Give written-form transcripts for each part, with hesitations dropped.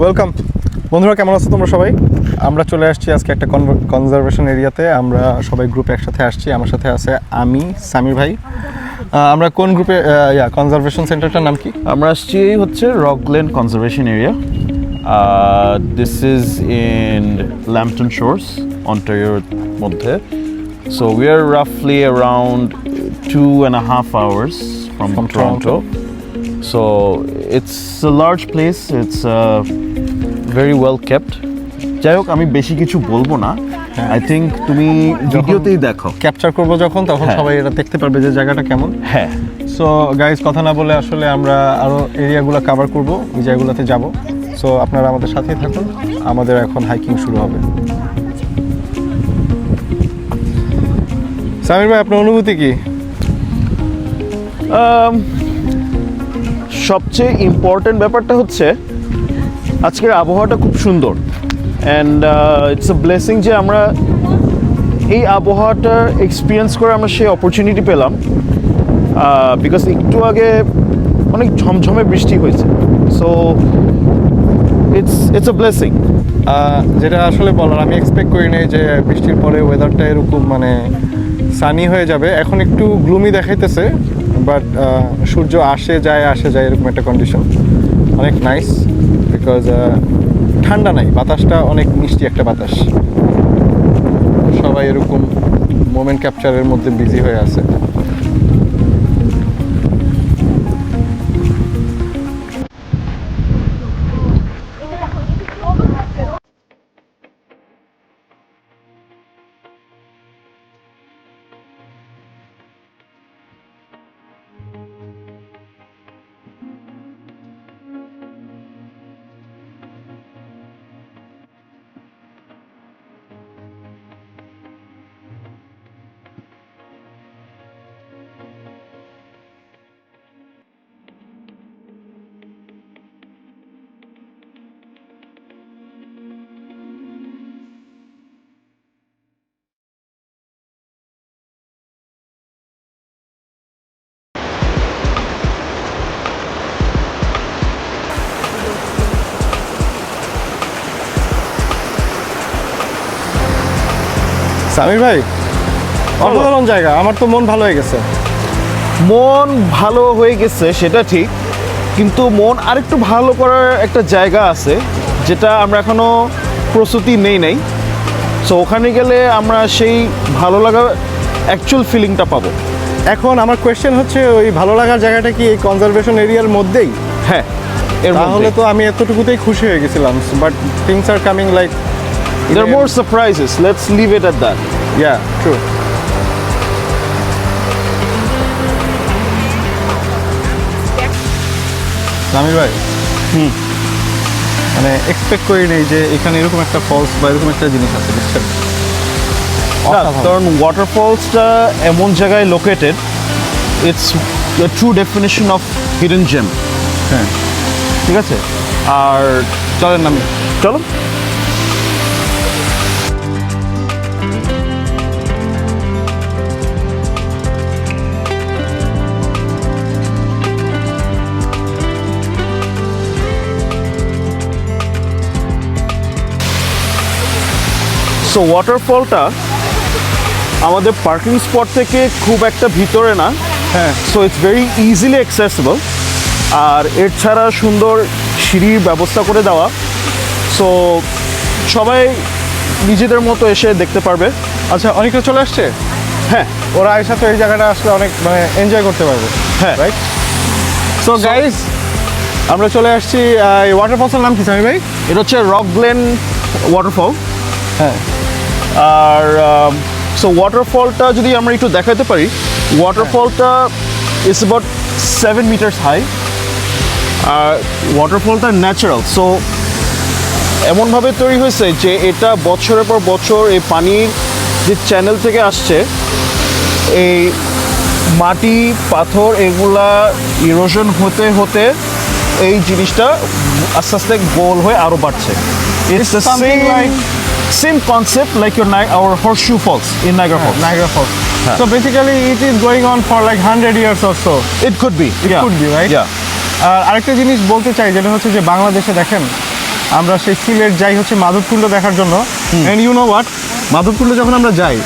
Welcome বন্ধুরা, কেমন আছো তোমরা সবাই? আমরা চলে আসছি আজকে একটা কনজারভেশন এরিয়াতে। আমরা সবাই গ্রুপে একসাথে আসছি। আমার সাথে আছে আমি, সামির ভাই। আমরা কোন গ্রুপে? কনজারভেশন সেন্টারটার নাম কি? আমরা আসছি হচ্ছে Rockglen conservation area. This is in Lambton Shores, অন্টারিওর মধ্যে। সো উই আর রাফলি around 2.5 hours from Toronto. So it's a large place, it's very well kept. যাই হোক, আমি বেশি কিছু বলবো না। আই থিঙ্ক তুমি ভিডিওতেই দেখো, ক্যাপচার করবো যখন, তখন সবাই এটা দেখতে পারবে যে জায়গাটা কেমন। হ্যাঁ। সো গাইজ, কথা না বলে আসলে আমরা আরও এরিয়াগুলো কভার করবো, ওই জায়গাগুলোতে যাবো। সো আপনারা আমাদের সাথেই থাকুন। আমাদের এখন হাইকিং শুরু হবে। সামির ভাই, আপনার অনুভূতি কি? সবচেয়ে ইম্পর্টেন্ট ব্যাপারটা হচ্ছে আজকের আবহাওয়াটা খুব সুন্দর, অ্যান্ড ইটস আ ব্লেসিং যে আমরা এই আবহাওয়াটা এক্সপিরিয়েন্স করে আমরা সেই অপরচুনিটি পেলাম, বিকজ একটু আগে অনেক ঝমঝমে বৃষ্টি হয়েছে। So it's a blessing. যেটা আসলে বলার, আমি এক্সপেক্ট করি নাই যে বৃষ্টির পরে ওয়েদারটা এরকম মানে সানি হয়ে যাবে। এখন একটু গ্লুমি দেখাইতেছে, বাট সূর্য আসে যায় এরকম একটা কন্ডিশন। অনেক নাইস, বিকজ ঠান্ডা নাই, বাতাসটা অনেক মিষ্টি একটা বাতাস। সবাই এরকম মোমেন্ট ক্যাপচারের মধ্যে বিজি হয়ে আছে। সামির ভাই, অসাধারণ জায়গা। আমার তো মন ভালো হয়ে গেছে। মন ভালো হয়ে গেছে সেটা ঠিক, কিন্তু মন আরেকটু ভালো করার একটা জায়গা আছে যেটা আমরা এখনো প্রস্তুতি নেই। সো ওখানে গেলে আমরা সেই ভালো লাগা অ্যাকচুয়াল ফিলিংটা পাবো। এখন আমার কোয়েশ্চেন হচ্ছে, ওই ভালো লাগার জায়গাটা কি এই কনজারভেশন এরিয়ার মধ্যেই? হ্যাঁ, তাহলে তো আমি এতটুকুতেই খুশি হয়ে গেছিলাম। But things are coming like there are more surprises. Let's leave it at that. Yeah, true. Samir ভাই, মানে এক্সপেক্ট করি নাই যে এখানে এরকম একটা ফলস বা এরকম একটা জিনিস আছে, বুঝছেন? কারণ ওয়াটারফলসটা এমন জায়গায় located, it's the true definition of hidden gem. হ্যাঁ, ঠিক আছে। আর চলেন নামি, চলো। সো ওয়াটারফলটা আমাদের পার্কিং স্পট থেকে খুব একটা ভিতরে না। হ্যাঁ। So it's very easily accessible. আর এর ছাড়া সুন্দর সিঁড়ির ব্যবস্থা করে দেওয়া, সো সবাই নিজেদের মতো এসে দেখতে পারবে। আচ্ছা, অনেকটা চলে আসছে। হ্যাঁ, ওরা একসাথে এই জায়গাটা আসলে অনেক মানে এনজয় করতে পারবে। হ্যাঁ, রাইট। সো গাইস, আমরা চলে আসছি। এই ওয়াটারফলসের নাম কি সামি ভাই? এটা হচ্ছে রকগ্লেন ওয়াটারফল। হ্যাঁ। আর সো ওয়াটারফলটা যদি আমরা একটু দেখাতে পারি, ওয়াটারফলটা ইজ অ্যাবাউট 7 meters হাই। আর ওয়াটারফলটা ন্যাচারাল, সো এমনভাবে তৈরি হয়েছে যে এটা বছরের পর বছর এই পানির যে চ্যানেল থেকে আসছে, এই মাটি পাথর এগুলা ইরোশন হতে হতে এই জিনিসটা আস্তে আস্তে গোল হয়ে আরও বাড়ছে। It's something like same concept like our Horseshoe Falls in Niagara Falls. Niagara Falls. So basically it is going on for like 100 years or so. It could be. It could be, right? Yeah. আরেকটা জিনিস বলতে চাই, যেটা হচ্ছে যে বাংলাদেশে দেখেন আমরা সেই সিলেট যাই হচ্ছে মাধবকুণ্ড দেখার জন্য। And you know what, Madhabkunda যখন আমরা যাই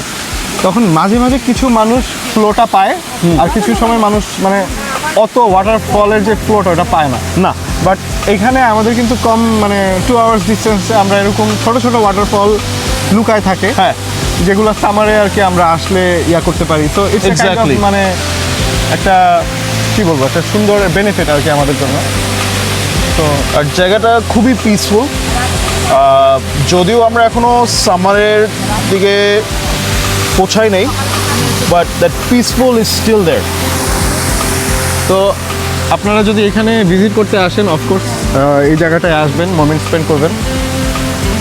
তখন মাঝে মাঝে কিছু মানুষ ফ্লোটা পায়, আর কিছু সময় মানুষ মানে অত ওয়াটারফলের যে ফ্লোটা ওটা পায় না। না, বাট এখানে আমাদের কিন্তু কম মানে 2 আওয়ার্স ডিস্টেন্সে আমরা এরকম ছোট ছোট ওয়াটারফল লুকায় থাকে, হ্যাঁ যেগুলো সামারে আর কি আমরা আসলে ইয়া করতে পারি। তো ইটস Exactly. মানে একটা কি বলবো, একটা সুন্দর বেনিফিট আর কি আমাদের জন্য। তো আর জায়গাটা খুবই পিসফুল। যদিও আমরা এখনো সামারের দিকে পৌঁছাই নেই, but that peaceful is still there. তো আপনারা যদি এখানে ভিজিট করতে আসেন, অফকোর্স এই জায়গাটায় আসবেন, মোমেন্ট স্পেন্ড করবেন।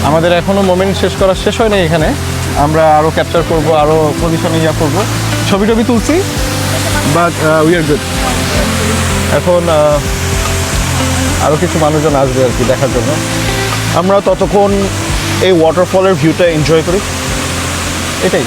আমাদের এখনও মোমেন্ট শেষ হয় নাই এখানে, আমরা আরও ক্যাপচার করব, আরও পজিশনে ইয়া করবো, ছবি টবি তুলছি, বাট উই আর গুড। এখন আরও কিছু মানুষজন আসবে আর কি দেখার জন্য। আমরা ততক্ষণ এই ওয়াটারফলের ভিউটা এনজয় করি। এটাই